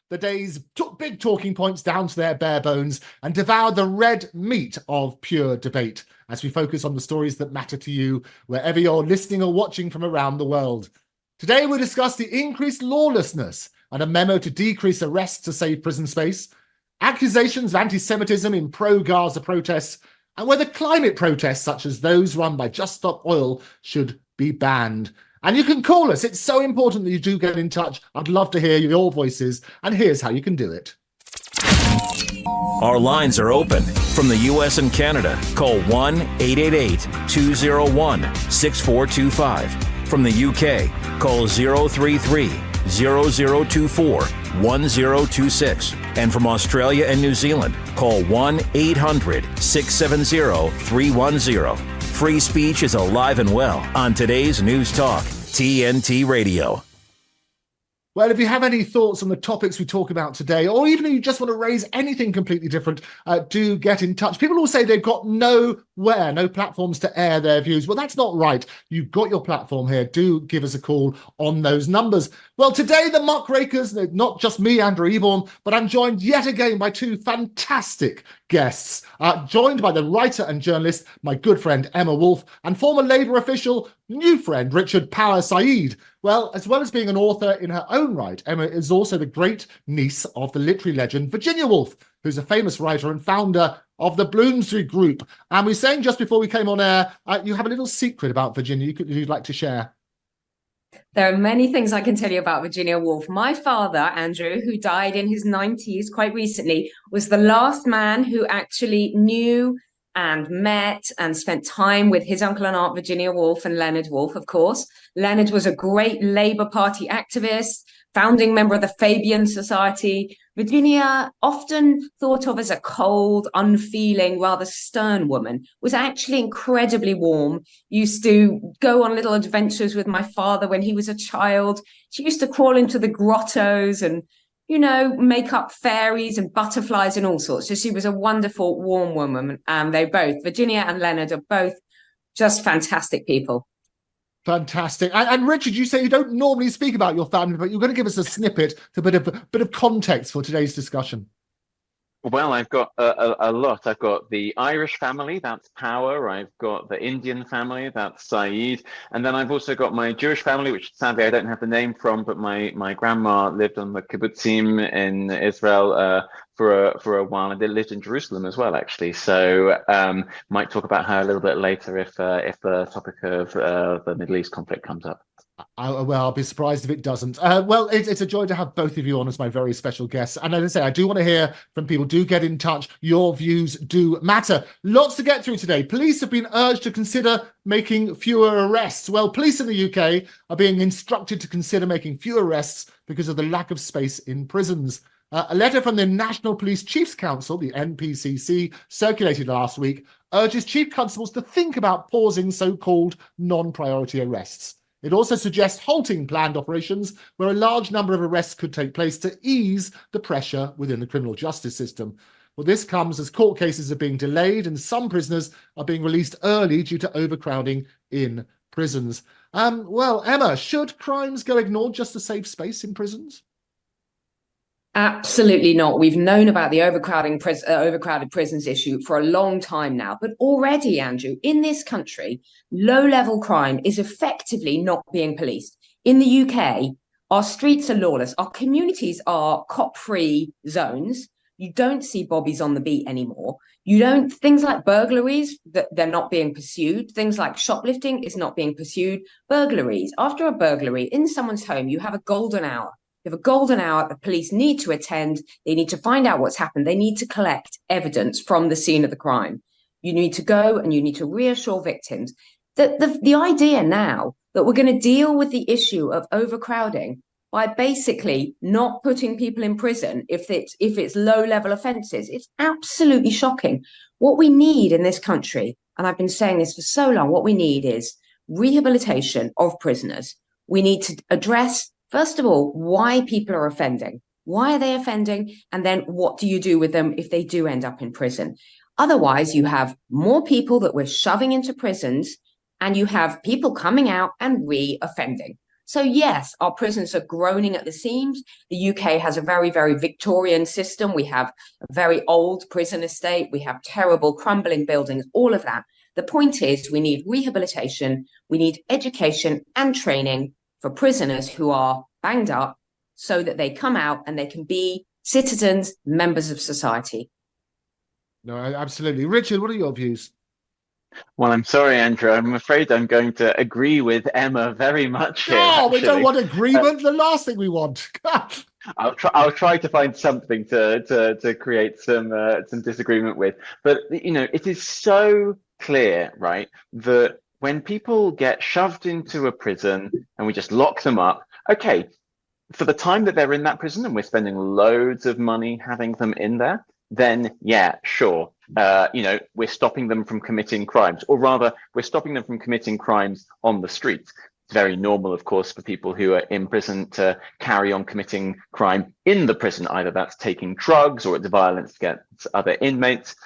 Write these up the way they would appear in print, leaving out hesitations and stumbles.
the day's big talking points down to their bare bones and devour the red meat of pure debate as we focus on the stories that matter to you wherever you're listening or watching from around the world. Today we'll discuss the increased lawlessness and a memo to decrease arrests to save prison space, accusations of anti-Semitism in pro-Gaza protests, and whether climate protests such as those run by Just Stop Oil should be banned. And you can call us. It's so important that you do get in touch. I'd love to hear your voices. And here's how you can do it. Our lines are open. From the U.S. and Canada, call 1-888-201-6425. From the U.K., call 033-0024-1026. And from Australia and New Zealand, call 1-800-670-310. Free speech is alive and well on today's News Talk, TNT Radio. Well, if you have any thoughts on the topics we talk about today, or even if you just want to raise anything completely different, do get in touch. People will say they've got no platforms to air their views. Well, that's not right. You've got your platform here. Do give us a call on those numbers. Well, today, the Muckrakers, not just me, Andrew Eborn, but I'm joined yet again by two fantastic guests, joined by the writer and journalist, my good friend Emma Woolf, and former Labour official, new friend Richard Power-Sayeed. Well, as well as being an author in her own right, Emma is also the great niece of the literary legend Virginia Woolf, who's a famous writer and founder of the Bloomsbury Group. And we were saying just before we came on air, you have a little secret about Virginia you'd like to share. There are many things I can tell you about Virginia Woolf. My father, Andrew, who died in his 90s quite recently, was the last man who actually knew and met and spent time with his uncle and aunt, Virginia Woolf and Leonard Woolf, of course. Leonard was a great Labour Party activist, founding member of the Fabian Society. Virginia, often thought of as a cold, unfeeling, rather stern woman, was actually incredibly warm, used to go on little adventures with my father when he was a child. She used to crawl into the grottos and, make up fairies and butterflies and all sorts. So she was a wonderful, warm woman. And Virginia and Leonard, are both just fantastic people. Fantastic. And Richard, you say you don't normally speak about your family, but you're going to give us a snippet, a bit of context for today's discussion. Well, I've got a lot. I've got the Irish family, that's Power. I've got the Indian family, that's Sayeed. And then I've also got my Jewish family, which sadly I don't have the name from, but my grandma lived on the kibbutzim in Israel for a while, and they lived in Jerusalem as well, actually. So might talk about her a little bit later if the topic of the Middle East conflict comes up. I'll be surprised if it doesn't. Well, it's a joy to have both of you on as my very special guests. And as I say, I do want to hear from people. Do get in touch. Your views do matter. Lots to get through today. Police have been urged to consider making fewer arrests. Well, police in the UK are being instructed to consider making fewer arrests because of the lack of space in prisons. A letter from the National Police Chiefs Council, the NPCC, circulated last week, urges chief constables to think about pausing so-called non-priority arrests. It also suggests halting planned operations where a large number of arrests could take place to ease the pressure within the criminal justice system. Well, this comes as court cases are being delayed and some prisoners are being released early due to overcrowding in prisons. Well, Emma, should crimes go ignored just to save space in prisons? Absolutely not. We've known about the overcrowded prisons issue for a long time now. But already, Andrew, in this country, low-level crime is effectively not being policed. In the UK, our streets are lawless. Our communities are cop-free zones. You don't see bobbies on the beat anymore. Things like burglaries, that they're not being pursued. Things like shoplifting is not being pursued. Burglaries, after a burglary in someone's home, you have a golden hour. You have a golden hour. The police need to attend. They need to find out what's happened. They need to collect evidence from the scene of the crime. You need to go and you need to reassure victims that the idea now that we're going to deal with the issue of overcrowding by basically not putting people in prison if it's low-level offences, it's absolutely shocking. What we need in this country, and I've been saying this for so long, what we need is rehabilitation of prisoners. We need to address, first of all, why people are offending. Why are they offending? And then what do you do with them if they do end up in prison? Otherwise, you have more people that we're shoving into prisons and you have people coming out and re-offending. So yes, our prisons are groaning at the seams. The UK has a very, very Victorian system. We have a very old prison estate. We have terrible crumbling buildings, all of that. The point is we need rehabilitation, we need education and training for prisoners who are banged up so that they come out and they can be citizens, members of society. No, absolutely. Richard, what are your views? Well, I'm sorry, Andrew. I'm afraid I'm going to agree with Emma very much here, Oh, we don't actually. want agreement. The last thing we want. I'll try to find something to create some disagreement with. But it is so clear, right, that when people get shoved into a prison and we just lock them up, okay, for the time that they're in that prison and we're spending loads of money having them in there, then yeah, sure. We're stopping them from committing crimes, or rather, we're stopping them from committing crimes on the street. It's very normal, of course, for people who are in prison to carry on committing crime in the prison. Either that's taking drugs or it's violence against other inmates.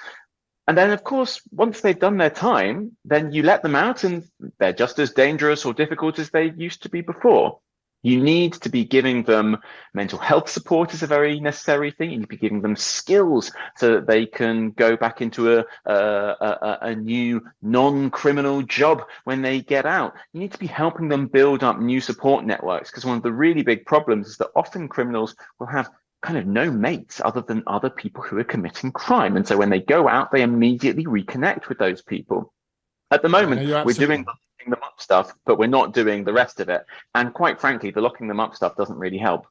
And then, of course, once they've done their time, then you let them out and they're just as dangerous or difficult as they used to be before. You need to be giving them mental health support is a very necessary thing. You need to be giving them skills so that they can go back into a new non-criminal job when they get out. You need to be helping them build up new support networks, because one of the really big problems is that often criminals will have kind of no mates other than other people who are committing crime. And so when they go out, they immediately reconnect with those people. At the moment, we're doing the locking them up stuff, but we're not doing the rest of it. And quite frankly, the locking them up stuff doesn't really help.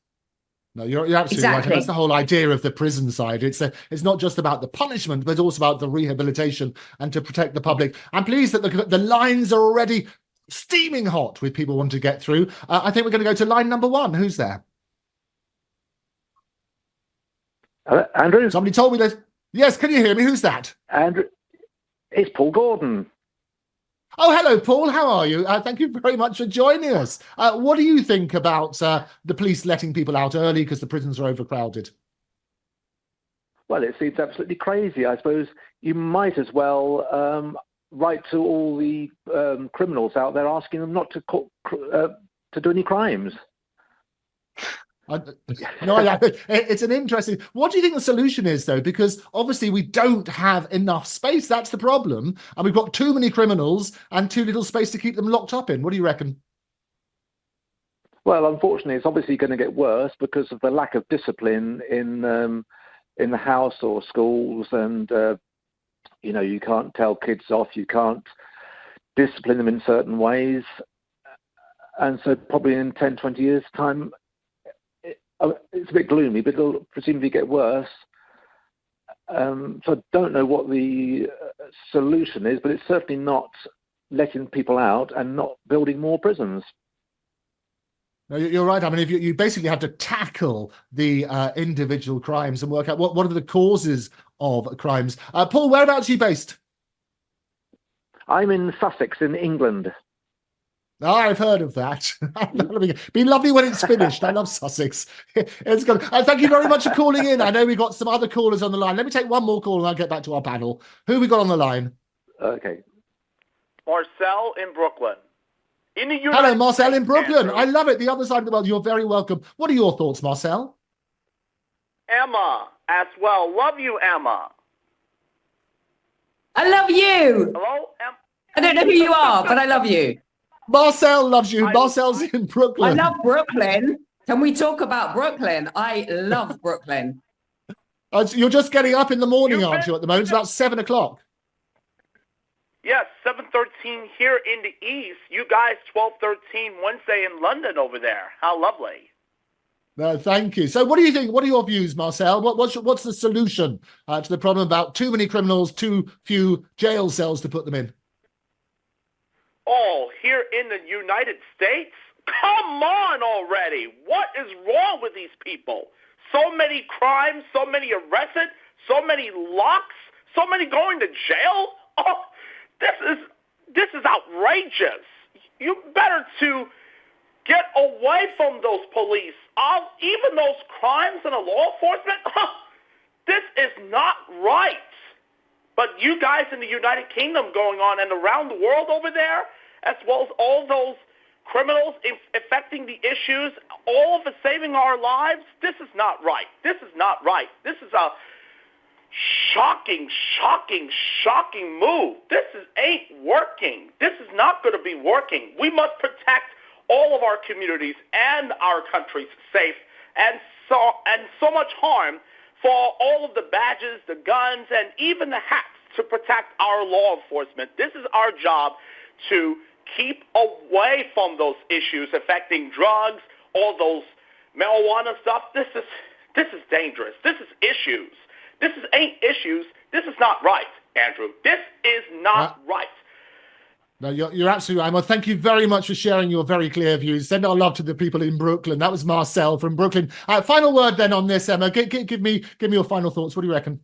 No, you're absolutely right. And that's the whole idea of the prison side. It's not just about the punishment, but also about the rehabilitation and to protect the public. I'm pleased that the lines are already steaming hot with people wanting to get through. I think we're going to go to line number 1. Who's there? Andrew? Somebody told me this. Yes, can you hear me? Who's that? Andrew, it's Paul Gordon. Oh, hello, Paul. How are you? Thank you very much for joining us. What do you think about the police letting people out early because the prisons are overcrowded? Well, it seems absolutely crazy. I suppose you might as well write to all the criminals out there asking them not to do any crimes. It's an interesting. What do you think the solution is, though? Because obviously we don't have enough space. That's the problem, and we've got too many criminals and too little space to keep them locked up in. What do you reckon? Well, unfortunately, it's obviously going to get worse because of the lack of discipline in the house or schools, and you can't tell kids off, you can't discipline them in certain ways, and so probably in 10, 20 years' time. It's a bit gloomy, but it'll presumably get worse. So I don't know what the solution is, but it's certainly not letting people out and not building more prisons. No, you're right. I mean, if you basically have to tackle the individual crimes and work out what are the causes of crimes. Paul, whereabouts are you based? I'm in Sussex, in England. Oh, I've heard of that. Be lovely when it's finished. I love Sussex. It's good. Thank you very much for calling in. I know we've got some other callers on the line. Let me take one more call and I'll get back to our panel. Who have we got on the line? Okay. Marcel in Brooklyn. Hello, Marcel in Brooklyn. I love it. The other side of the world. You're very welcome. What are your thoughts, Marcel? Emma as well. Love you, Emma. I love you. Hello, Emma. I don't know who you are, but I love you. Marcel loves you. Marcel's in Brooklyn. I love Brooklyn. Can we talk about Brooklyn? I love Brooklyn. You're just getting up in the morning, aren't you, at the moment? It's about 7 o'clock. Yes, 7:13 here in the East. You guys, 12:13 Wednesday in London over there. How lovely. No, thank you. So what do you think? What are your views, Marcel? What's the solution to the problem about too many criminals, too few jail cells to put them in? Oh, here in the United States? Come on already. What is wrong with these people? So many crimes, so many arrested, so many locks, so many going to jail? Oh, this is outrageous. You better to get away from those police. Even those crimes and the law enforcement. This is not right. But you guys in the United Kingdom going on and around the world over there, as well as all those criminals affecting the issues, all of it saving our lives. This is not right. This is not right. This is a shocking move. This ain't working. This is not going to be working. We must protect all of our communities and our countries safe, and so much harm for all of the badges, the guns, and even the hats to protect our law enforcement. This is our job to keep away from those issues affecting drugs, all those marijuana stuff. This is dangerous. This is issues. This ain't issues. This is not right, Andrew. This is not right. No, you're absolutely right. Well, thank you very much for sharing your very clear views. Send our love to the people in Brooklyn. That was Marcel from Brooklyn. Final word then on this, Emma. Give me your final thoughts. What do you reckon?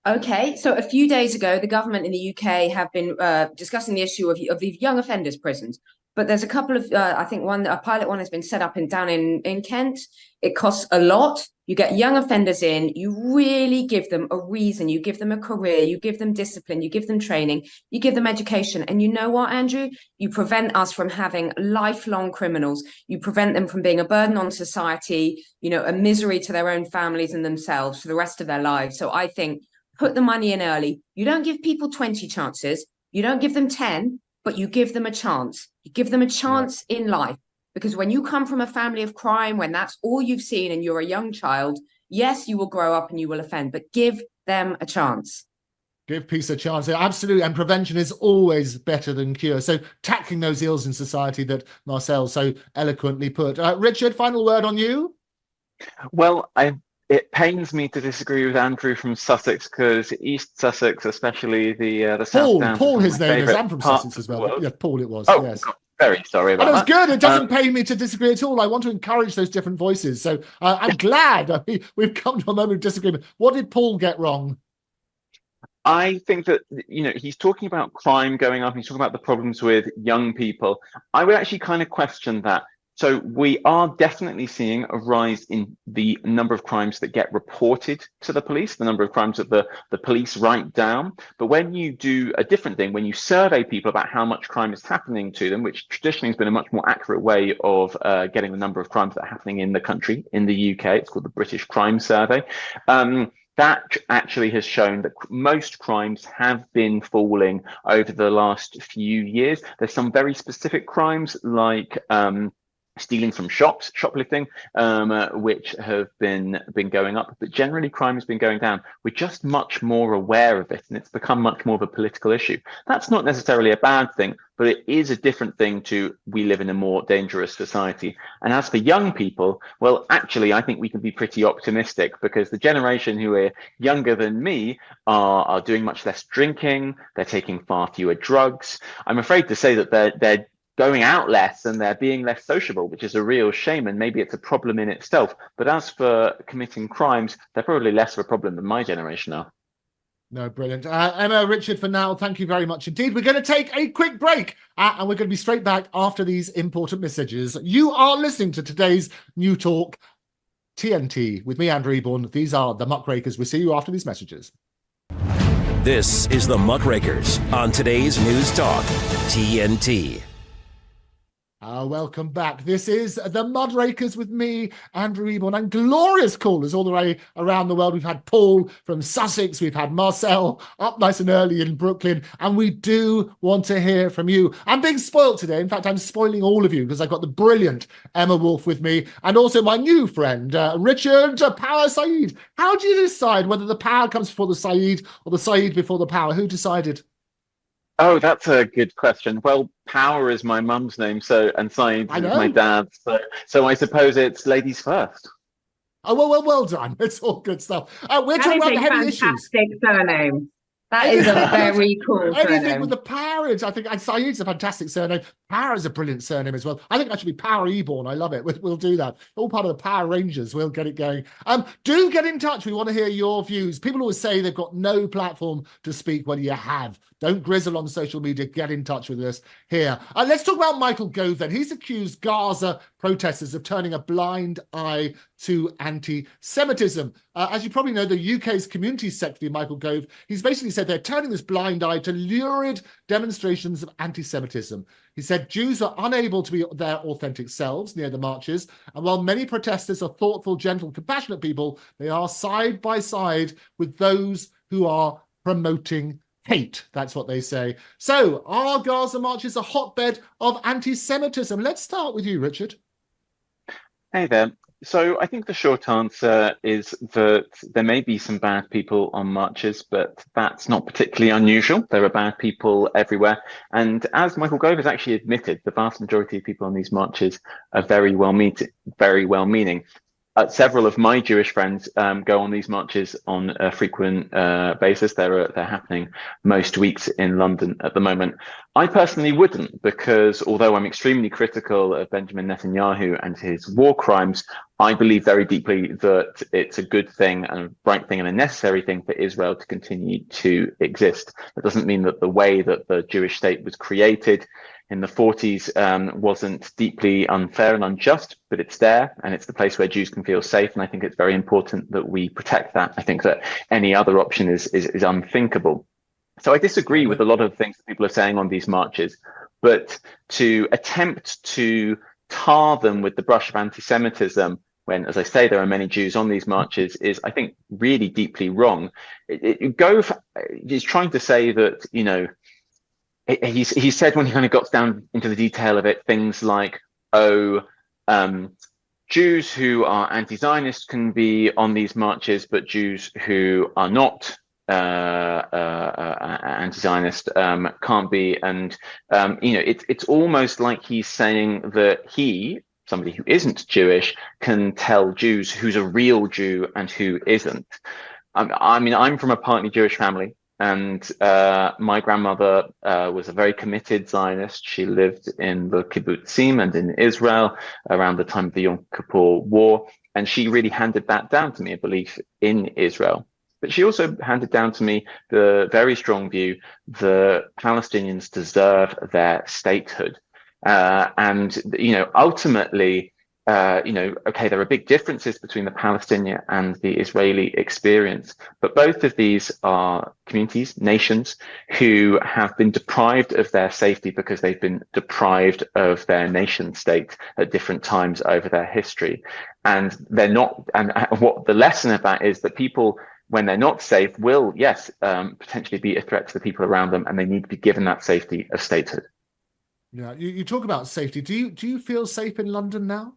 Okay, so a few days ago, the government in the UK have been discussing the issue of these young offenders prisons. But there's a couple of, I think a pilot one has been set up down in Kent. It costs a lot. You get young offenders in, you really give them a reason, you give them a career, you give them discipline, you give them training, you give them education. And you know what, Andrew? You prevent us from having lifelong criminals. You prevent them from being a burden on society, a misery to their own families and themselves for the rest of their lives. So I think put the money in early. You don't give people 20 chances. You don't give them 10, but you give them a chance. You give them a chance in life. Because when you come from a family of crime, when that's all you've seen and you're a young child, yes, you will grow up and you will offend, but give them a chance. Give peace a chance. Absolutely. And prevention is always better than cure. So tackling those ills in society that Marcel so eloquently put. Richard, final word on you? Well, it pains me to disagree with Andrew from Sussex, because East Sussex, especially the South Downs. Paul, his name is. I'm from Sussex as well. Yeah, Paul it was. Oh, yes. God, very sorry about that. But it's good. It doesn't pain me to disagree at all. I want to encourage those different voices. So I'm glad we've come to a moment of disagreement. What did Paul get wrong? I think that, he's talking about crime going up. He's talking about the problems with young people. I would actually kind of question that. So we are definitely seeing a rise in the number of crimes that get reported to the police, the number of crimes that the police write down. But when you do a different thing, when you survey people about how much crime is happening to them, which traditionally has been a much more accurate way of getting the number of crimes that are happening in the country, in the UK, it's called the British Crime Survey. That actually has shown that most crimes have been falling over the last few years. There's some very specific crimes like stealing from shops, shoplifting, which have been going up, but generally crime has been going down. We're just much more aware of it, and it's become much more of a political issue. That's not necessarily a bad thing, but it is a different thing to we live in a more dangerous society. And as for young people, well, actually, I think we can be pretty optimistic, because the generation who are younger than me are doing much less drinking. They're taking far fewer drugs. I'm afraid to say that they're going out less and they're being less sociable, which is a real shame, and maybe it's a problem in itself. But as for committing crimes, they're probably less of a problem than my generation are. No, brilliant. Emma, Richard, for now, thank you very much indeed. We're going to take a quick break and we're going to be straight back after these important messages. You are listening to today's New Talk TNT with me, Andrew Eborn. These are the Muckrakers. We'll see you after these messages. This is the Muckrakers on today's News Talk TNT. Welcome back. This is the Muckrakers with me, Andrew Eborn, and glorious callers all the way around the world. We've had Paul from Sussex, we've had Marcel up nice and early in Brooklyn, and we do want to hear from you. I'm being spoiled today. In fact, I'm spoiling all of you because I've got the brilliant Emma Woolf with me, and also my new friend, Richard Power-Sayeed. How do you decide whether the power comes before the Sayeed or the Sayeed before the power? Who decided? Oh, that's a good question. Well, Power is my mum's name, and Sayeed is my dad's. So I suppose it's ladies first. Oh, well done. It's all good stuff. We're talking about the heavy issues. Fantastic surname. That is a very cool surname. Anything with the Power, I think Sayeed's a fantastic surname. Power is a brilliant surname as well. I think that should be Power Eborn. I love it. We'll do that. All part of the Power Rangers. We'll get it going. Do get in touch. We want to hear your views. People always say they've got no platform to speak. Well, you have. Don't grizzle on social media. Get in touch with us here. Let's talk about Michael Gove then. He's accused Gaza protesters of turning a blind eye to anti-Semitism. As you probably know, the UK's Community Secretary, Michael Gove, he's basically said they're turning this blind eye to lurid demonstrations of anti-Semitism. He said said Jews are unable to be their authentic selves near the marches, and while many protesters are thoughtful, gentle, compassionate people, they are side by side with those who are promoting hate. That's what they say. So, are Gaza marches a hotbed of anti-Semitism? Let's start with you, Richard. Hey there. So I think the short answer is that there may be some bad people on marches, but that's not particularly unusual. There are bad people everywhere. And as Michael Gove has actually admitted, the vast majority of people on these marches are very well-meaning. Several of my Jewish friends go on these marches on a frequent basis. They're happening most weeks in London at the moment. I personally wouldn't, because although I'm extremely critical of Benjamin Netanyahu and his war crimes, I believe very deeply that it's a good thing and a right thing and a necessary thing for Israel to continue to exist. That doesn't mean that the way that the Jewish state was created in the 40s wasn't deeply unfair and unjust, but it's there, and it's the place where Jews can feel safe. And I think it's very important that we protect that. I think that any other option is unthinkable. So I disagree with a lot of things that people are saying on these marches, but to attempt to tar them with the brush of anti-Semitism, when, as I say, there are many Jews on these marches, is, I think, really deeply wrong. Gove is trying to say that, you know, he said, when he kind of got down into the detail of it, things like, Jews who are anti-Zionist can be on these marches, but Jews who are not anti-Zionist can't be. And you know, it's almost like he's saying that he, somebody who isn't Jewish, can tell Jews who's a real Jew and who isn't. I mean, I'm from a partly Jewish family. And my grandmother was a very committed Zionist. She lived in the kibbutzim and in Israel around the time of the Yom Kippur War. And she really handed that down to me, a belief in Israel. But she also handed down to me the very strong view that Palestinians deserve their statehood. And, you know, ultimately, you know, okay, there are big differences between the Palestinian and the Israeli experience, but both of these are communities, nations, who have been deprived of their safety because they've been deprived of their nation state at different times over their history. And they're not, and what the lesson of that is that people, when they're not safe, will, yes, potentially be a threat to the people around them, and they need to be given that safety of statehood. Yeah, you talk about safety. Do you feel safe in London now?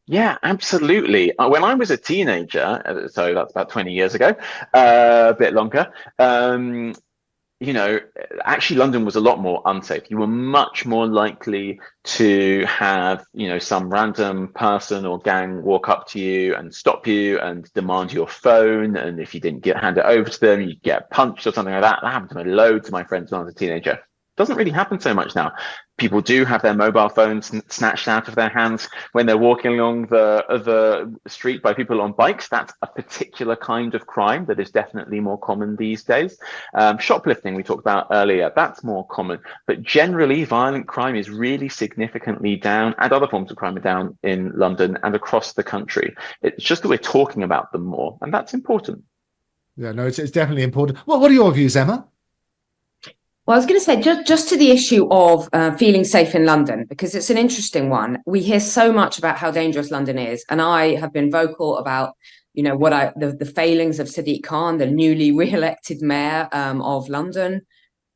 Yeah, absolutely. When I was a teenager, so that's about 20 years ago, a bit longer, you know, actually London was a lot more unsafe. You were much more likely to have, you know, some random person or gang walk up to you and stop you and demand your phone. And if you didn't hand it over to them, you'd get punched or something like that. That happened to me loads of my friends when I was a teenager. Doesn't really happen so much now. People do have their mobile phones snatched out of their hands when they're walking along the street by people on bikes. That's a particular kind of crime that is definitely more common these days. Shoplifting, we talked about earlier, that's more common. But generally, violent crime is really significantly down, and other forms of crime are down in London and across the country. It's just that we're talking about them more, and that's important. Yeah, no, it's definitely important. Well, what are your views, Emma? Well, I was going to say, just to the issue of feeling safe in London, because it's an interesting one. We hear so much about how dangerous London is, and I have been vocal about, you know, the failings of Sadiq Khan, the newly re-elected mayor of London,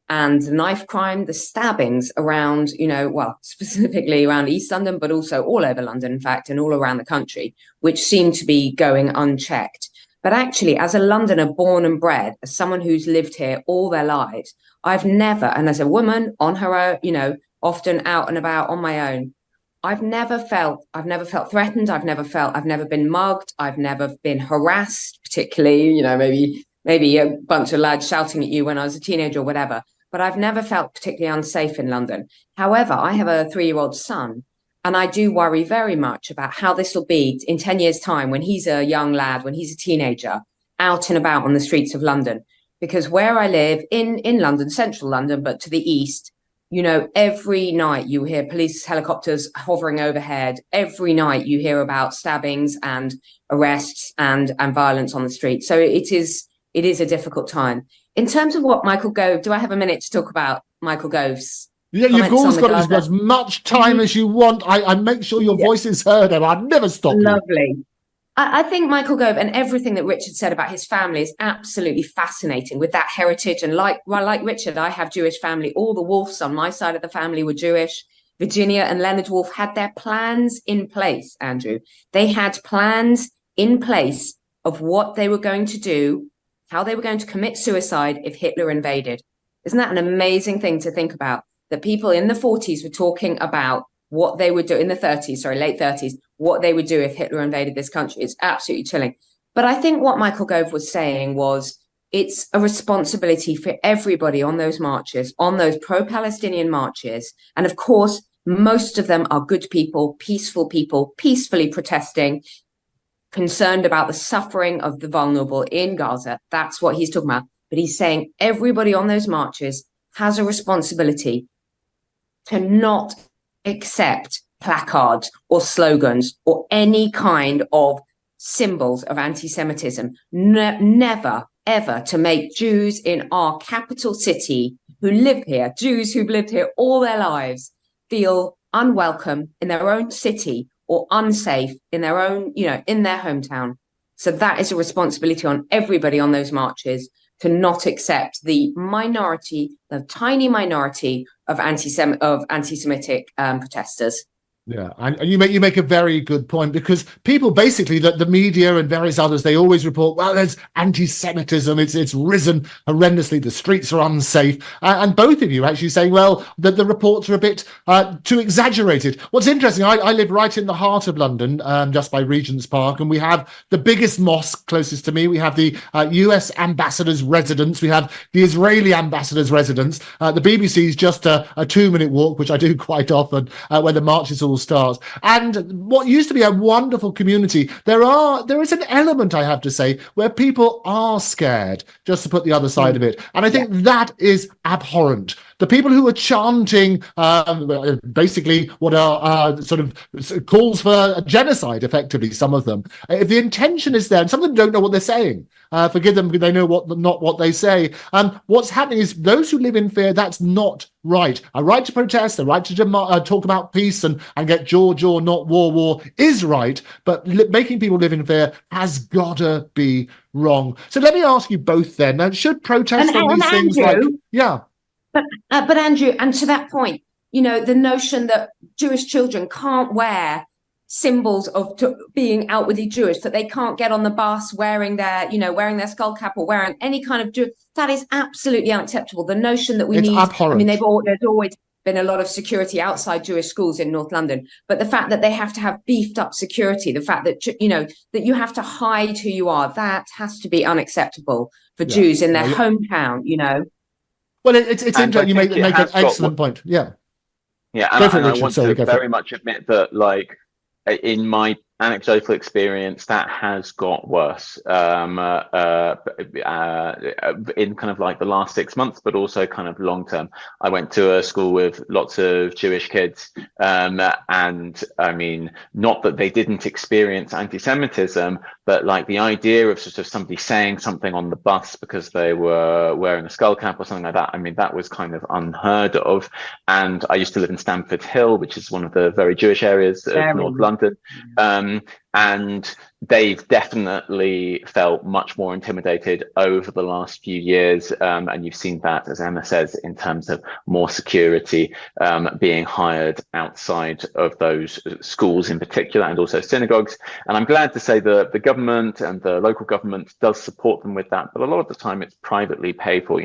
and the knife crime, the stabbings around, you know, well, specifically around East London, but also all over London, in fact, and all around the country, which seem to be going unchecked. But actually, as a Londoner born and bred, as someone who's lived here all their lives, I've never, and as a woman on her own, you know, often out and about on my own, I've never felt threatened. I've never been mugged. I've never been harassed, particularly, you know, maybe a bunch of lads shouting at you when I was a teenager or whatever. But I've never felt particularly unsafe in London. However, I have a 3-year-old son, and I do worry very much about how this will be in 10 years' time when he's a young lad, when he's a teenager, out and about on the streets of London. Because where I live in London, central London, but to the east, you know, every night you hear police helicopters hovering overhead. Every night you hear about stabbings and arrests and violence on the street. So it is a difficult time. In terms of what Michael Gove, do I have a minute to talk about Michael Gove's Yeah, you've Comments on always the got Gaza. as much time as you want. I make sure your Yeah. voice is heard, and I'd never stop you. Lovely. I think Michael Gove and everything that Richard said about his family is absolutely fascinating with that heritage. And like Richard, I have Jewish family. All the Woolfs on my side of the family were Jewish. Virginia and Leonard Woolf had their plans in place, Andrew. They had plans in place of what they were going to do, how they were going to commit suicide if Hitler invaded. Isn't that an amazing thing to think about? That people in the 40s were talking about what they would do in the 30s, late 30s, what they would do if Hitler invaded this country. It's absolutely chilling. But I think what Michael Gove was saying was it's a responsibility for everybody on those marches, on those pro-Palestinian marches. And of course, most of them are good people, peacefully protesting, concerned about the suffering of the vulnerable in Gaza. That's what he's talking about. But he's saying everybody on those marches has a responsibility to not accept placards or slogans or any kind of symbols of anti-Semitism. Never, ever to make Jews in our capital city who live here, Jews who've lived here all their lives, feel unwelcome in their own city or unsafe in their own, in their hometown. So that is a responsibility on everybody on those marches to not accept the tiny minority of anti-Semitic protesters. Yeah, and you make a very good point, because people basically, the media and various others, they always report, well, there's anti-Semitism, it's risen horrendously, the streets are unsafe, and both of you actually saying, well, that the reports are a bit too exaggerated. What's interesting, I live right in the heart of London, just by Regent's Park, and we have the biggest mosque closest to me. We have the US ambassador's residence, we have the Israeli ambassador's residence. The BBC's just a 2-minute walk, which I do quite often, when the marches all stars. And what used to be a wonderful community, there is an element, I have to say, where people are scared, just to put the other side of it. And I think that is abhorrent. The people who are chanting basically what are sort of calls for genocide, effectively, some of them. If the intention is there, and some of them don't know what they're saying, forgive them, they know not what they say. What's happening is those who live in fear, that's not right. A right to protest, a right to talk about peace and get jaw, not war is right, but making people live in fear has gotta be wrong. So let me ask you both then, now, should protest on these things Andrew, But Andrew, and to that point, the notion that Jewish children can't wear symbols of being outwardly Jewish, that they can't get on the bus wearing their skull cap or wearing any kind of Jew, that is absolutely unacceptable. The notion that it's abhorrent. There's always been a lot of security outside Jewish schools in North London, but the fact that they have to have beefed up security, the fact that that you have to hide who you are, that has to be unacceptable for Jews in their hometown. Well, it's interesting. You make an excellent point. Yeah. Yeah, and I want to very much admit that, like, in my anecdotal experience, that has got worse in kind of like the last 6 months, but also kind of long term. I went to a school with lots of Jewish kids, and I mean, not that they didn't experience anti-Semitism, but like the idea of sort of somebody saying something on the bus because they were wearing a skull cap or something like that, I mean, that was kind of unheard of. And I used to live in Stamford Hill, which is one of the very Jewish areas of North London. And they've definitely felt much more intimidated over the last few years. And you've seen that, as Emma says, in terms of more security being hired outside of those schools in particular, and also synagogues. And I'm glad to say that the government and the local government does support them with that. But a lot of the time it's privately paid for.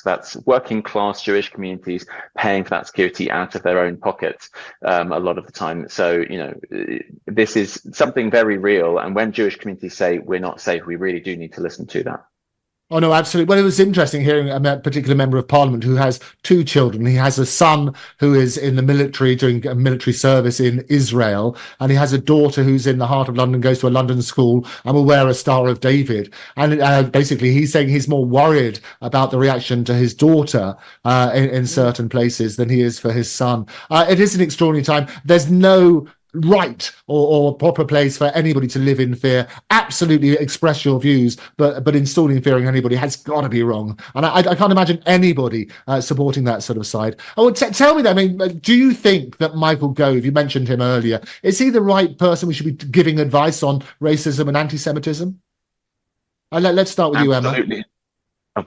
That's working class Jewish communities paying for that security out of their own pockets a lot of the time. So, this is something very real. And when Jewish communities say we're not safe, we really do need to listen to that. Oh, no, absolutely. Well, it was interesting hearing a particular member of parliament who has 2 children. He has a son who is in the military, doing a military service in Israel, and he has a daughter who's in the heart of London, goes to a London school and will wear a Star of David. And basically, he's saying he's more worried about the reaction to his daughter in certain places than he is for his son. It is an extraordinary time. There's no right or a proper place for anybody to live in fear. Absolutely express your views, but installing fear in anybody has got to be wrong. And I can't imagine anybody supporting that sort of side. Oh, tell me that. I mean, do you think that Michael Gove, you mentioned him earlier, is he the right person we should be giving advice on racism and anti-Semitism? Let's start with you, Emma. Absolutely. Oh.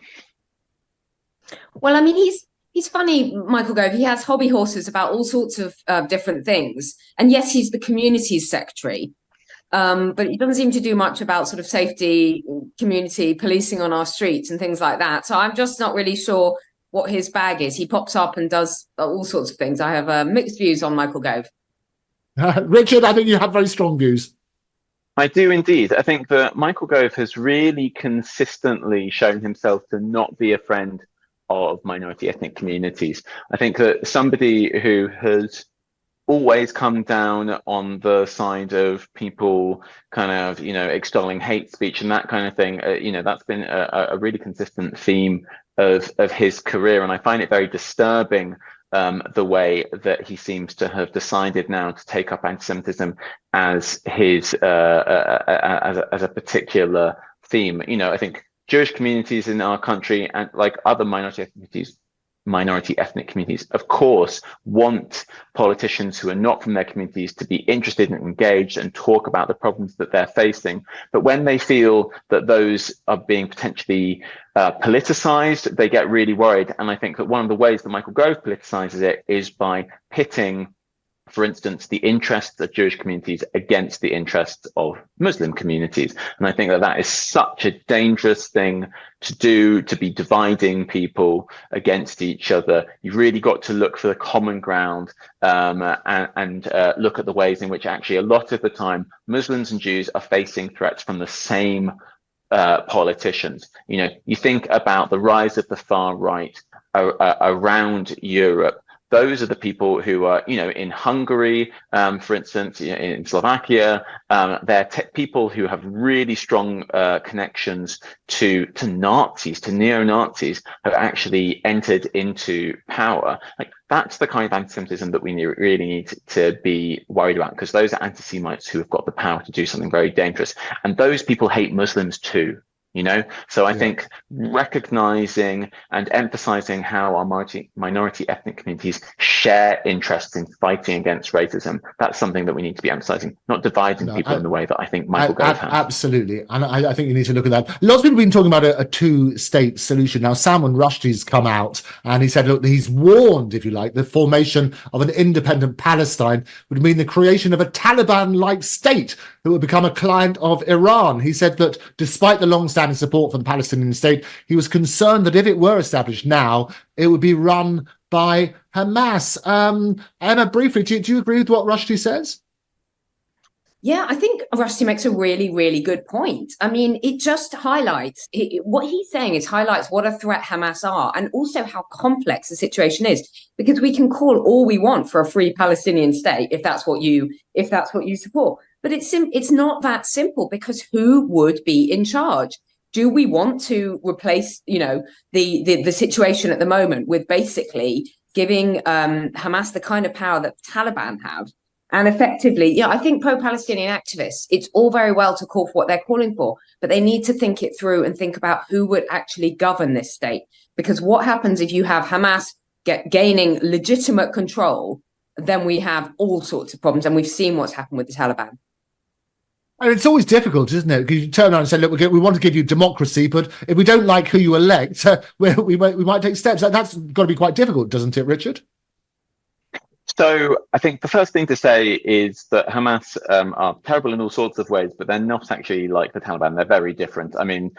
Well, I mean, he's funny, Michael Gove. He has hobby horses about all sorts of different things. And yes, he's the communities secretary, but he doesn't seem to do much about sort of safety, community policing on our streets and things like that. So I'm just not really sure what his bag is. He pops up and does all sorts of things. I have mixed views on Michael Gove. Richard, I think you have very strong views. I do indeed. I think that Michael Gove has really consistently shown himself to not be a friend of minority ethnic communities. I think that somebody who has always come down on the side of people kind of, extolling hate speech and that kind of thing, that's been a really consistent theme of his career. And I find it very disturbing the way that he seems to have decided now to take up anti-Semitism as his as a particular theme. I think Jewish communities in our country and like other minority ethnic communities, of course, want politicians who are not from their communities to be interested and engaged and talk about the problems that they're facing. But when they feel that those are being potentially politicized, they get really worried. And I think that one of the ways that Michael Gove politicizes it is by pitting, for instance, the interests of Jewish communities against the interests of Muslim communities. And I think that that is such a dangerous thing to do, to be dividing people against each other. You've really got to look for the common ground and look at the ways in which actually a lot of the time Muslims and Jews are facing threats from the same politicians. You think about the rise of the far right around Europe. Those are the people who are, in Hungary, for instance, in Slovakia. They're people who have really strong connections to Nazis, to neo-Nazis, have actually entered into power. Like that's the kind of anti-Semitism that we really need to be worried about, because those are anti-Semites who have got the power to do something very dangerous. And those people hate Muslims too. So I think recognizing and emphasizing how our minority ethnic communities share interests in fighting against racism, that's something that we need to be emphasizing, not dividing people in the way that I think Michael Gove has. Absolutely. And I think you need to look at that. Lots of people have been talking about a two-state solution. Now, Salman Rushdie's come out and he said, look, he's warned, if you like, the formation of an independent Palestine would mean the creation of a Taliban-like state that would become a client of Iran. He said that despite the long-standing support for the Palestinian state, he was concerned that if it were established now, it would be run by Hamas. Emma, briefly, do you agree with what Rushdie says? Yeah, I think Rushdie makes a really, really good point. I mean, it just highlights what he's saying is highlights what a threat Hamas are, and also how complex the situation is. Because we can call all we want for a free Palestinian state if that's what you support, but it's not that simple, because who would be in charge? Do we want to replace, the situation at the moment with basically giving Hamas the kind of power that the Taliban have? And effectively, I think pro-Palestinian activists, it's all very well to call for what they're calling for, but they need to think it through and think about who would actually govern this state. Because what happens if you have Hamas gaining legitimate control, then we have all sorts of problems. And we've seen what's happened with the Taliban. And it's always difficult, isn't it? Because you turn around and say, look, we want to give you democracy, but if we don't like who you elect, we might take steps. That's got to be quite difficult, doesn't it, Richard? So I think the first thing to say is that Hamas are terrible in all sorts of ways, but they're not actually like the Taliban. They're very different. I mean,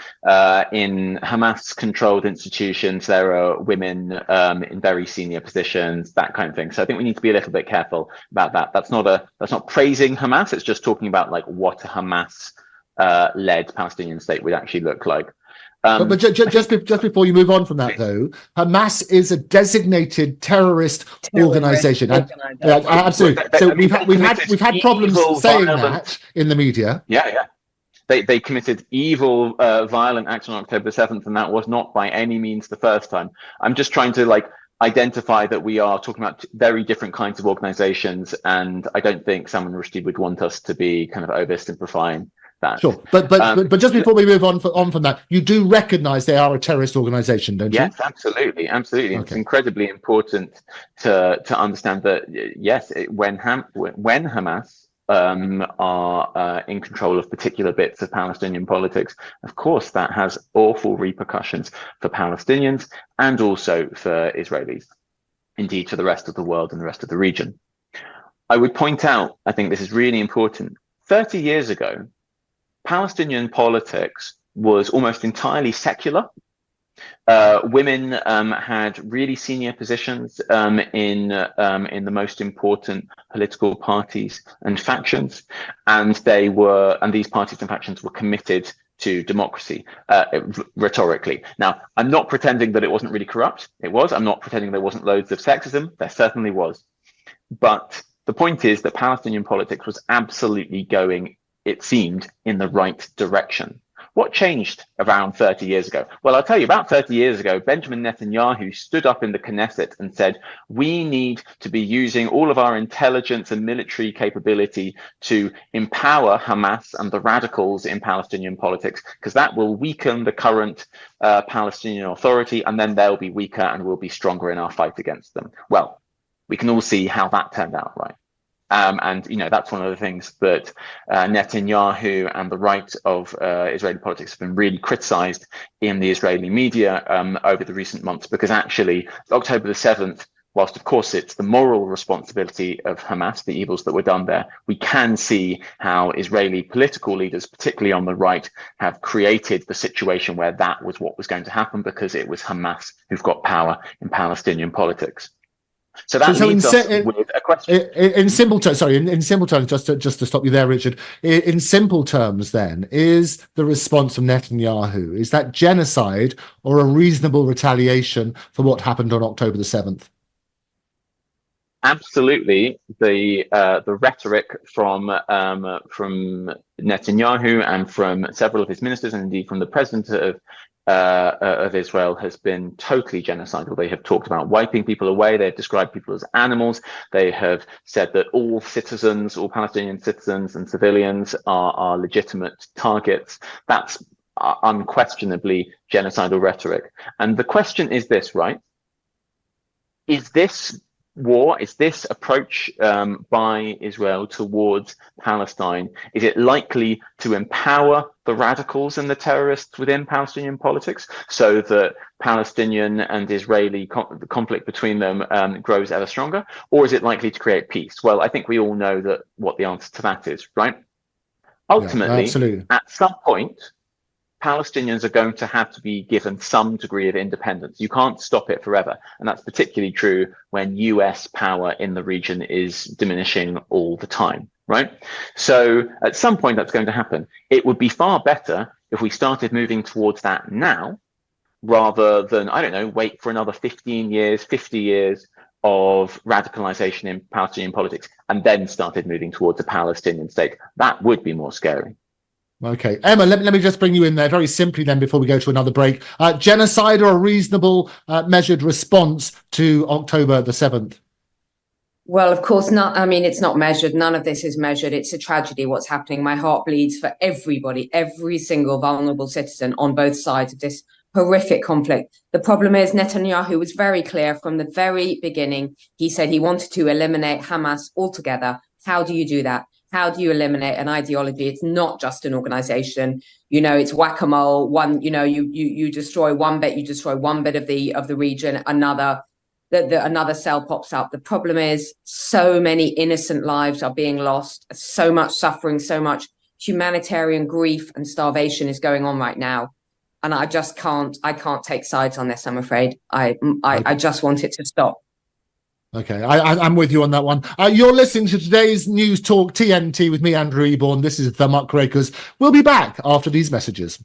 in Hamas-controlled institutions, there are women in very senior positions, that kind of thing. So I think we need to be a little bit careful about that. That's not praising Hamas. It's just talking about like what a Hamas-led Palestinian state would actually look like. But just before you move on from that, though, Hamas is a designated terrorist organization. Absolutely. So we've had problems saying that in the media. Yeah. They committed evil, violent acts on October 7th, and that was not by any means the first time. I'm just trying to identify that we are talking about very different kinds of organizations, and I don't think Salman Rushdie would want us to be kind of oversimplifying that. Sure, but just before we move on from that, you do recognise they are a terrorist organisation, don't you? Yes, absolutely. Okay. It's incredibly important to understand that yes, when Hamas are in control of particular bits of Palestinian politics, of course that has awful repercussions for Palestinians and also for Israelis, indeed for the rest of the world and the rest of the region. I would point out, I think this is really important, 30 years ago, Palestinian politics was almost entirely secular. Women had really senior positions in the most important political parties and factions, and these parties and factions were committed to democracy rhetorically. Now, I'm not pretending that it wasn't really corrupt. It was. I'm not pretending there wasn't loads of sexism. There certainly was. But the point is that Palestinian politics was absolutely going, it seemed, in the right direction. What changed around 30 years ago? Well, I'll tell you, about 30 years ago, Benjamin Netanyahu stood up in the Knesset and said, we need to be using all of our intelligence and military capability to empower Hamas and the radicals in Palestinian politics, because that will weaken the current Palestinian Authority, and then they'll be weaker and we'll be stronger in our fight against them. Well, we can all see how that turned out, right? And that's one of the things that Netanyahu and the right of Israeli politics have been really criticized in the Israeli media over the recent months, because actually October the 7th, whilst of course it's the moral responsibility of Hamas, the evils that were done there, we can see how Israeli political leaders, particularly on the right, have created the situation where that was what was going to happen, because it was Hamas who've got power in Palestinian politics. So that leads us with a question. In simple terms, just to stop you there, Richard. In simple terms, then, is the response from Netanyahu, is that genocide or a reasonable retaliation for what happened on October the 7th? Absolutely, the rhetoric from Netanyahu and from several of his ministers, and indeed from the president of Israel, has been totally genocidal. They have talked about wiping people away. They have described people as animals. They have said that all citizens, all Palestinian citizens and civilians are legitimate targets. That's unquestionably genocidal rhetoric. And the question is this, right? Is this war, is this approach by Israel towards Palestine, is it likely to empower the radicals and the terrorists within Palestinian politics, so that Palestinian and Israeli conflict between them grows ever stronger? Or is it likely to create peace? Well, I think we all know that what the answer to that is, right? Ultimately, at some point, Palestinians are going to have to be given some degree of independence. You can't stop it forever. And that's particularly true when US power in the region is diminishing all the time, right? So at some point that's going to happen. It would be far better if we started moving towards that now, rather than, I don't know, wait for another 15 years, 50 years of radicalization in Palestinian politics and then started moving towards a Palestinian state. That would be more scary. Okay, Emma, let me just bring you in there very simply then before we go to another break. Genocide or a reasonable measured response to October the 7th? Well, of course not. I mean, it's not measured. None of this is measured. It's a tragedy what's happening. My heart bleeds for everybody, every single vulnerable citizen on both sides of this horrific conflict. The problem is Netanyahu was very clear from the very beginning. He said he wanted to eliminate Hamas altogether. How do you do that? How do you eliminate an ideology? It's not just an organization. It's whack-a-mole. One, you destroy one bit, you destroy one bit of the region, another cell pops up. The problem is so many innocent lives are being lost, so much suffering, so much humanitarian grief and starvation is going on right now. And I can't take sides on this, I'm afraid. I just want it to stop. Okay, I'm with you on that one. You're listening to today's News Talk TNT with me, Andrew Eborn. This is the Muckrakers. We'll be back after these messages.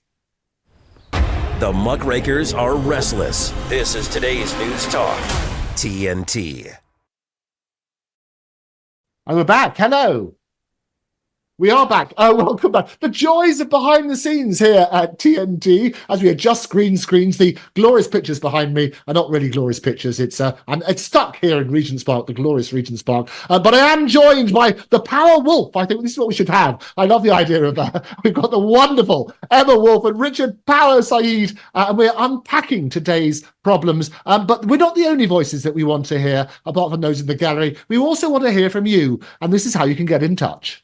The Muckrakers are restless. This is today's News Talk TNT. And we're back. Hello. We are back. Welcome back. The joys of behind the scenes here at TNT as we adjust green screens. The glorious pictures behind me are not really glorious pictures. It's stuck here in Regent's Park, the glorious Regent's Park. But I am joined by the Power Wolf. I think this is what we should have. I love the idea of we've got the wonderful Emma Woolf and Richard Power-Sayeed, and we're unpacking today's problems. But we're not the only voices that we want to hear, apart from those in the gallery. We also want to hear from you, and this is how you can get in touch.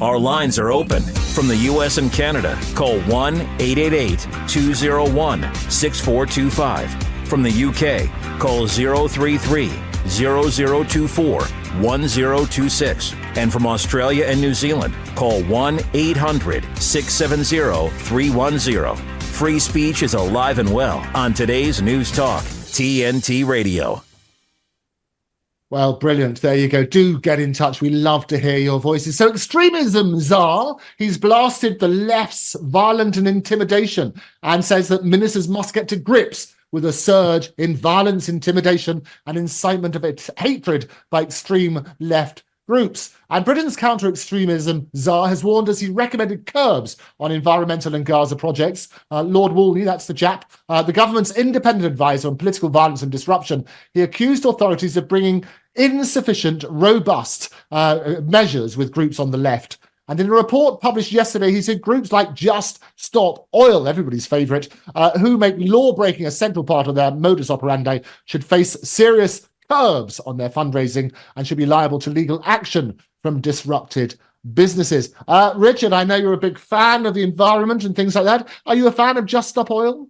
Our lines are open. From the U.S. and Canada, call 1-888-201-6425. From the U.K., call 033-0024-1026. And from Australia and New Zealand, call 1-800-670-310. Free speech is alive and well on today's News Talk, TNT Radio. Well, brilliant. There you go. Do get in touch. We love to hear your voices. So extremism czar, he's blasted the left's violent and intimidation and says that ministers must get to grips with a surge in violence, intimidation and incitement of hatred by extreme left groups. And Britain's counter-extremism czar has warned us he recommended curbs on environmental and Gaza projects. Lord Wolney, that's the chap, the government's independent advisor on political violence and disruption. He accused authorities of bringing insufficient, robust measures with groups on the left. And in a report published yesterday, he said groups like Just Stop Oil, everybody's favourite, who make law-breaking a central part of their modus operandi, should face serious curbs on their fundraising and should be liable to legal action from disrupted businesses. Richard, I know you're a big fan of the environment and things like that. Are you a fan of Just Stop Oil?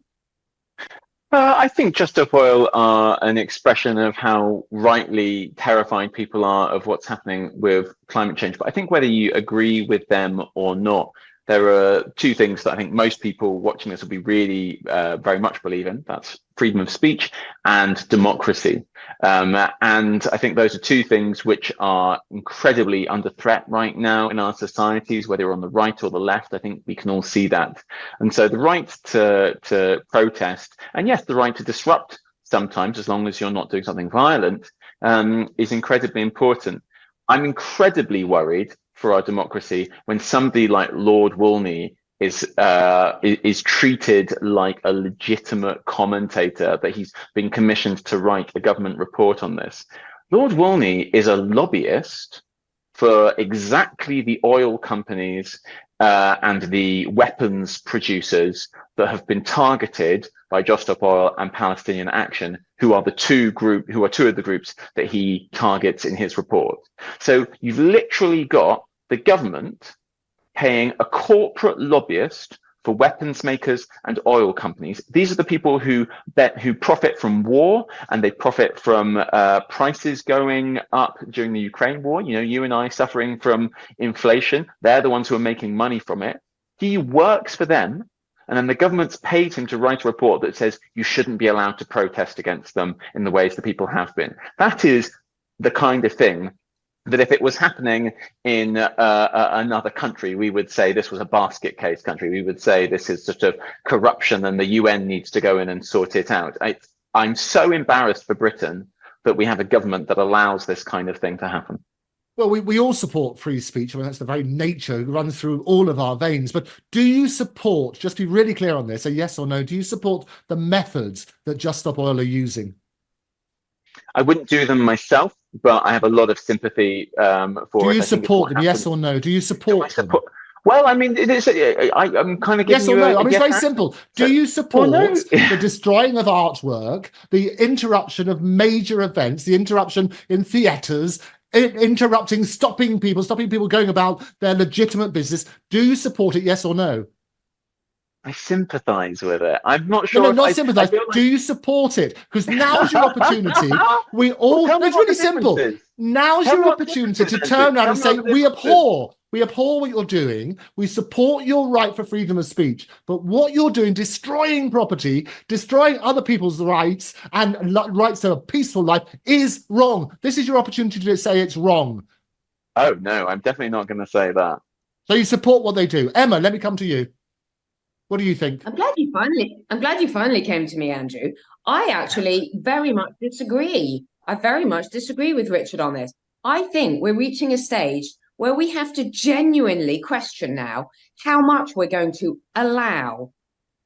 I think Just Stop Oil are an expression of how rightly terrified people are of what's happening with climate change. But I think whether you agree with them or not, there are two things that I think most people watching this will be really very much believe in. That's freedom of speech and democracy. And I think those are two things which are incredibly under threat right now in our societies, whether you're on the right or the left. I think we can all see that. And so the right to protest, and yes, the right to disrupt sometimes, as long as you're not doing something violent, is incredibly important. I'm incredibly worried for our democracy when somebody like Lord Wolney is treated like a legitimate commentator, that he's been commissioned to write a government report on this. Lord Wolney is a lobbyist for exactly the oil companies and the weapons producers that have been targeted by Just Stop Oil and Palestinian Action, who are two of the groups that he targets in his report. So you've literally got the government paying a corporate lobbyist for weapons makers and oil companies. These are the people who profit from war, and they profit from prices going up during the Ukraine war. You know, you and I suffering from inflation. They're the ones who are making money from it. He works for them. And then the government's paid him to write a report that says you shouldn't be allowed to protest against them in the ways that people have been. That is the kind of thing that if it was happening in another country, we would say this was a basket case country. We would say this is sort of corruption and the UN needs to go in and sort it out. I'm so embarrassed for Britain that we have a government that allows this kind of thing to happen. Well, we all support free speech. I mean, that's the very nature, it runs through all of our veins. But do you support, just be really clear on this, a yes or no, do you support the methods that Just Stop Oil are using? I wouldn't do them myself, but I have a lot of sympathy for it. Do you support them, yes or no? Do you support them? Well, I mean, it is. I'm kind of giving yes or no. I mean, it's very simple. Do you support the destroying of artwork, the interruption of major events, the interruption in theatres, stopping people going about their legitimate business? Do you support it, yes or no? I sympathise with it. I'm not sure. No, not sympathise. Like... Do you support it? Because now's your opportunity. We all. It's really simple. Now's your opportunity to turn around and say, we abhor what you're doing. We support your right for freedom of speech. But what you're doing, destroying property, destroying other people's rights and rights to a peaceful life, is wrong. This is your opportunity to say it's wrong. Oh, no, I'm definitely not going to say that. So you support what they do. Emma, let me come to you. What do you think? I'm glad you finally came to me, Andrew. I actually very much disagree. I very much disagree with Richard on this. I think we're reaching a stage where we have to genuinely question now how much we're going to allow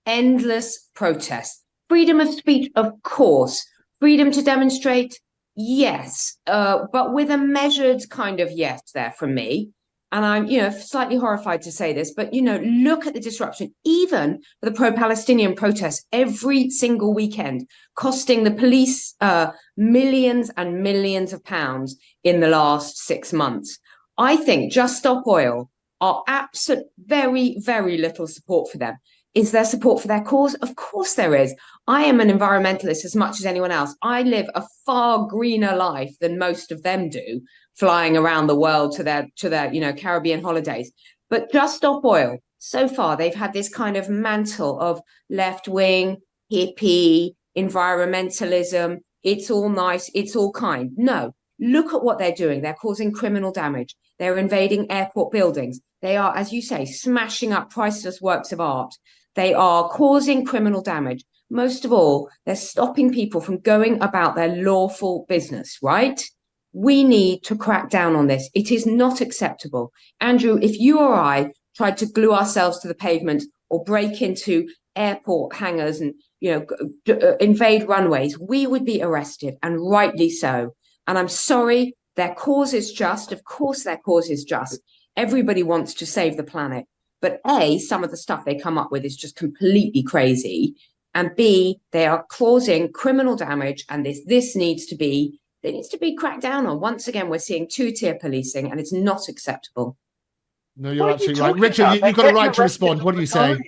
endless protests. Freedom of speech, of course. Freedom to demonstrate, yes, but with a measured kind of yes there from me. And I'm, slightly horrified to say this, but, look at the disruption, even for the pro-Palestinian protests every single weekend, costing the police millions and millions of pounds in the last 6 months. I think Just Stop Oil are absolute very, very little support for them. Is there support for their cause? Of course there is. I am an environmentalist as much as anyone else. I live a far greener life than most of them do, flying around the world to their Caribbean holidays. But Just Stop Oil, so far they've had this kind of mantle of left-wing, hippie, environmentalism. It's all nice, it's all kind. No, look at what they're doing. They're causing criminal damage. They're invading airport buildings. They are, as you say, smashing up priceless works of art. They are causing criminal damage. Most of all, they're stopping people from going about their lawful business, right? We need to crack down on this. It is not acceptable. Andrew, if you or I tried to glue ourselves to the pavement or break into airport hangars and, invade runways, we would be arrested, and rightly so. And I'm sorry, their cause is just. Of course, their cause is just. Everybody wants to save the planet. But A, some of the stuff they come up with is just completely crazy. And B, they are causing criminal damage. And this needs to be cracked down on. Once again, we're seeing two-tier policing, and it's not acceptable. No, you're absolutely right. Richard, you've got a right to respond. What do you say?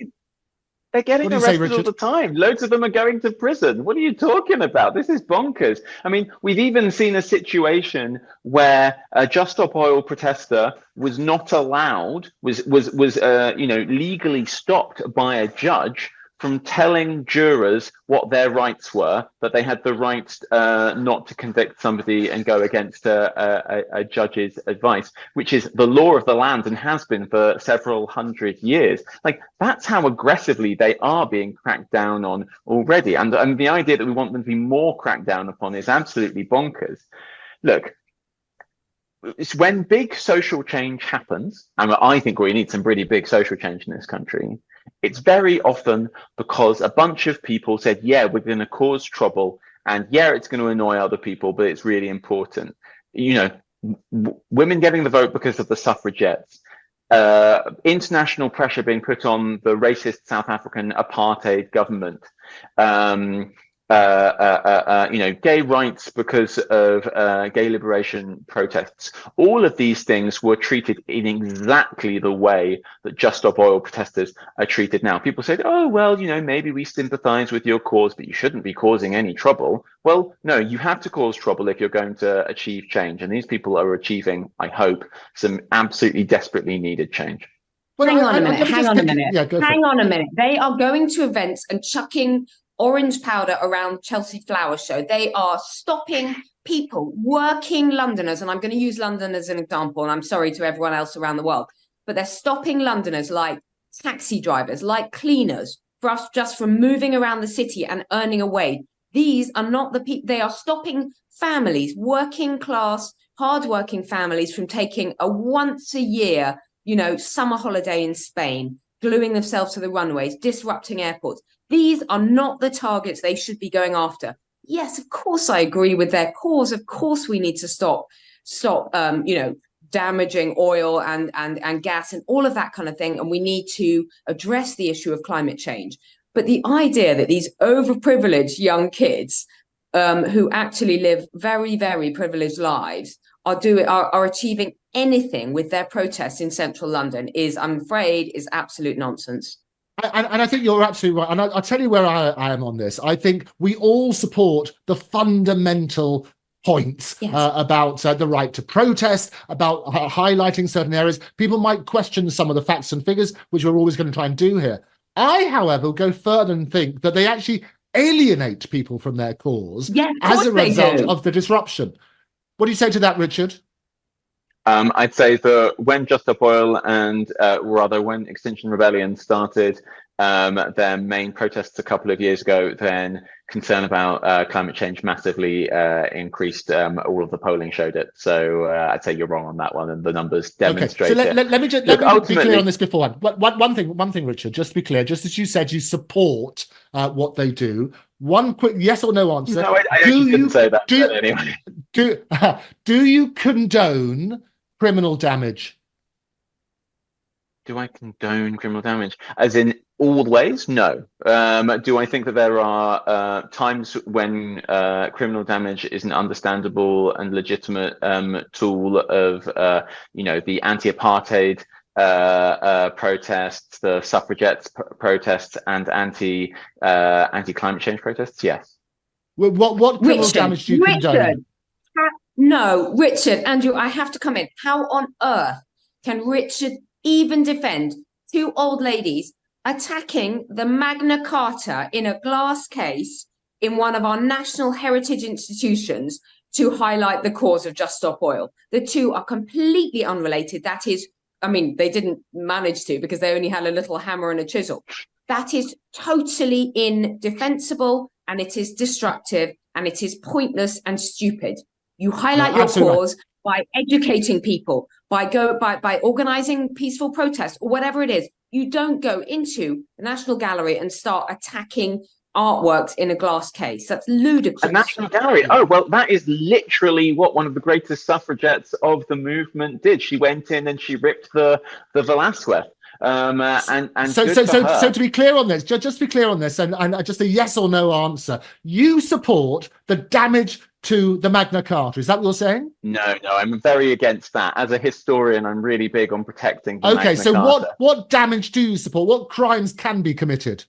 They're getting arrested all the time. Loads of them are going to prison. What are you talking about? This is bonkers. I mean, we've even seen a situation where a Just Stop Oil protester was not allowed, was legally stopped by a judge from telling jurors what their rights were, that they had the right not to convict somebody and go against a judge's advice, which is the law of the land and has been for several hundred years. Like, that's how aggressively they are being cracked down on already. And the idea that we want them to be more cracked down upon is absolutely bonkers. Look, it's when big social change happens, and I think we need some pretty big social change in this country, it's very often because a bunch of people said, yeah, we're going to cause trouble, and yeah, it's going to annoy other people, but it's really important. Women getting the vote because of the suffragettes, international pressure being put on the racist South African apartheid government, gay rights because of gay liberation protests. All of these things were treated in exactly the way that Just Stop Oil protesters are treated now. People said, oh, well, maybe we sympathize with your cause, but you shouldn't be causing any trouble. Well, no, you have to cause trouble if you're going to achieve change. And these people are achieving, I hope, some absolutely desperately needed change. Well, hang on a minute. They are going to events and chucking orange powder around Chelsea Flower Show. They are stopping people, working Londoners, and I'm going to use London as an example, and I'm sorry to everyone else around the world, but they're stopping Londoners like taxi drivers, like cleaners, for us just from moving around the city and earning a wage. These are not the people. They are stopping families, working class, hardworking families, from taking a once a year, summer holiday in Spain, gluing themselves to the runways, disrupting airports. These are not the targets they should be going after. Yes, of course, I agree with their cause. Of course, we need to stop, damaging oil and gas and all of that kind of thing. And we need to address the issue of climate change. But the idea that these overprivileged young kids who actually live very, very privileged lives are achieving anything with their protests in central London I'm afraid, is absolute nonsense. And I think you're absolutely right. And I'll tell you where I am on this. I think we all support the fundamental points about the right to protest, about highlighting certain areas. People might question some of the facts and figures, which we're always going to try and do here. I, however, go further and think that they actually alienate people from their cause as a result of the disruption. What do you say to that, Richard? I'd say that when Just Stop Oil and when Extinction Rebellion started their main protests a couple of years ago, then concern about climate change massively increased. All of the polling showed it. So I'd say you're wrong on that one, and the numbers demonstrate okay. So it. let me just Look, let me be clear on this beforehand. One thing, Richard, just to be clear, just as you said, you support what they do. One quick yes or no answer. No, I actually didn't say that. Anyway, do you condone criminal damage? Do I condone criminal damage? As in all ways? No. Do I think that there are times when criminal damage is an understandable and legitimate tool of, the anti-apartheid protests, the suffragettes protests, and anti-climate change protests? Yes. What criminal damage do you condone? No, Richard, Andrew, I have to come in. How on earth can Richard even defend two old ladies attacking the Magna Carta in a glass case in one of our national heritage institutions to highlight the cause of Just Stop Oil? The two are completely unrelated. That is, I mean, they didn't manage to because they only had a little hammer and a chisel. That is totally indefensible, and it is destructive, and it is pointless and stupid. You highlight your cause by educating people, by organizing peaceful protests or whatever it is. You don't go into the National Gallery and start attacking artworks in a glass case. That's ludicrous. A National Gallery? Oh, well, that is literally what one of the greatest suffragettes of the movement did. She went in and she ripped the Velasquez. So to be clear on this, just to be clear on this, and just a yes or no answer, you support the damage to the Magna Carta. Is that what you're saying? No, I'm very against that. As a historian, I'm really big on protecting the Magna so Carta. what damage do you support? What crimes can be committed?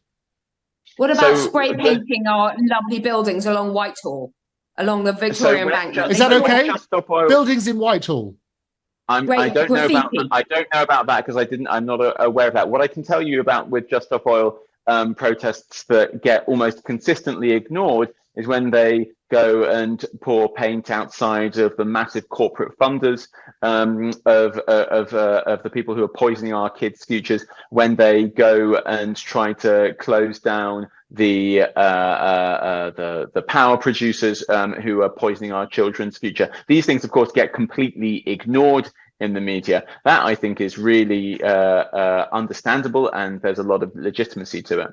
What about spray painting our lovely buildings along Whitehall, along the Victoria Embankment? Is that okay? Buildings in Whitehall. I don't know about that because I'm not aware of that. What I can tell you about with Just Stop Oil protests that get almost consistently ignored is when they go and pour paint outside of the massive corporate funders of the people who are poisoning our kids' futures, when they go and try to close down the power producers who are poisoning our children's future. These things, of course, get completely ignored in the media. That, I think, is really understandable, and there's a lot of legitimacy to it.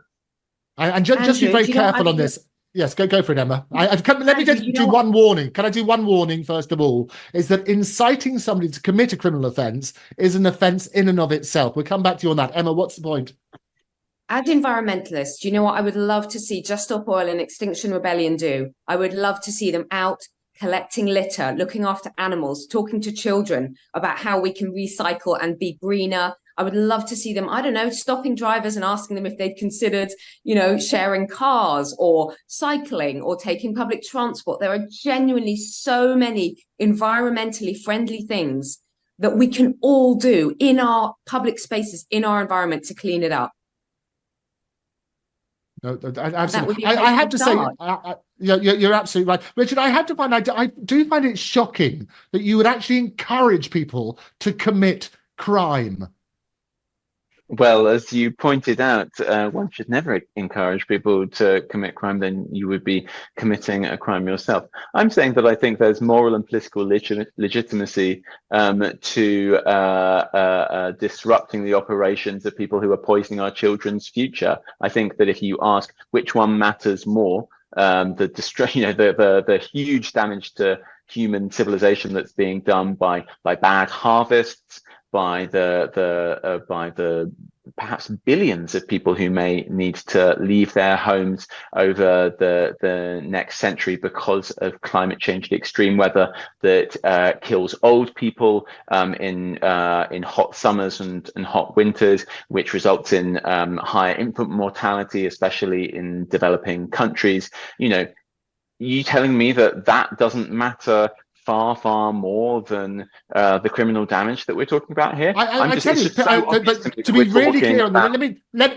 And just be very careful on this. Yes, go for it, Emma. Let me just do one warning. Can I do one warning, first of all? Is that inciting somebody to commit a criminal offence is an offence in and of itself. We'll come back to you on that. Emma, what's the point? As environmentalists, you know what I would love to see Just Stop Oil and Extinction Rebellion do? I would love to see them out collecting litter, looking after animals, talking to children about how we can recycle and be greener. I would love to see them, I don't know, stopping drivers and asking them if they'd considered, sharing cars or cycling or taking public transport. There are genuinely so many environmentally friendly things that we can all do in our public spaces, in our environment, to clean it up. No, absolutely. I have to say, you're absolutely right, Richard. I have to find I do find it shocking that you would actually encourage people to commit crime. Well, as you pointed out, one should never encourage people to commit crime. Then you would be committing a crime yourself. I'm saying that I think there's moral and political legitimacy to disrupting the operations of people who are poisoning our children's future. I think that if you ask which one matters more, the huge damage to human civilization that's being done by bad harvests, by the perhaps billions of people who may need to leave their homes over the next century because of climate change, the extreme weather that kills old people in hot summers and hot winters, which results in higher infant mortality, especially in developing countries. You telling me that doesn't matter far more than the criminal damage that we're talking about here? But to be really clear on that,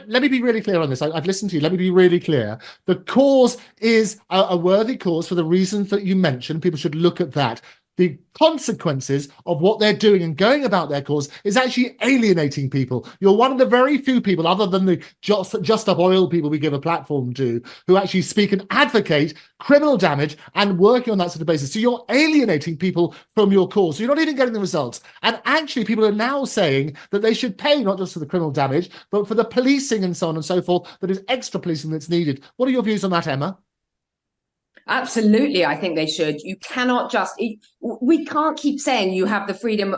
let me be really clear on this. I've listened to you. Let me be really clear. The cause is a worthy cause for the reasons that you mentioned. People should look at that. the consequences of what they're doing and going about their cause is actually alienating people. You're one of the very few people, other than the just up oil people we give a platform to, who actually speak and advocate criminal damage and working on that sort of basis. So you're alienating people from your cause. So you're not even getting the results. And actually, people are now saying that they should pay not just for the criminal damage, but for the policing and so on and so forth, that is extra policing that's needed. What are your views on that, Emma? Absolutely, I think they should. You cannot just, we can't keep saying you have the freedom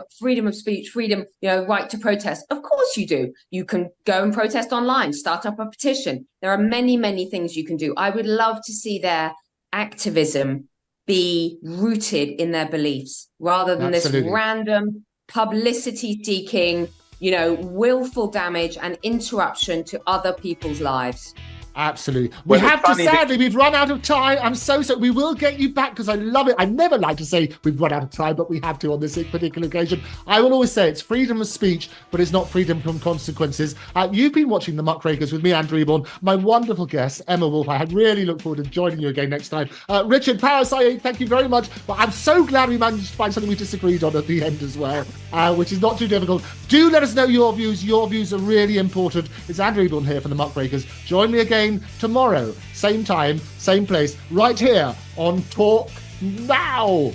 of speech, freedom, right to protest. Of course you do. You can go and protest online, start up a petition. There are many, many things you can do. I would love to see their activism be rooted in their beliefs rather than Absolutely. this random publicity seeking, willful damage and interruption to other people's lives. Absolutely. We have to, sadly, we've run out of time. I'm so we will get you back because I love it. I never like to say we've run out of time, but we have to on this particular occasion. I will always say it's freedom of speech, but it's not freedom from consequences. You've been watching the Muckrakers with me, Andrew Eborn, my wonderful guest, Emma Woolf. I really look forward to joining you again next time. Richard, Power-Sayeed, thank you very much. But I'm so glad we managed to find something we disagreed on at the end as well, which is not too difficult. Do let us know your views. Your views are really important. It's Andrew Eborn here from the Muckrakers. Join me again tomorrow, same time, same place, right here on Talk Now.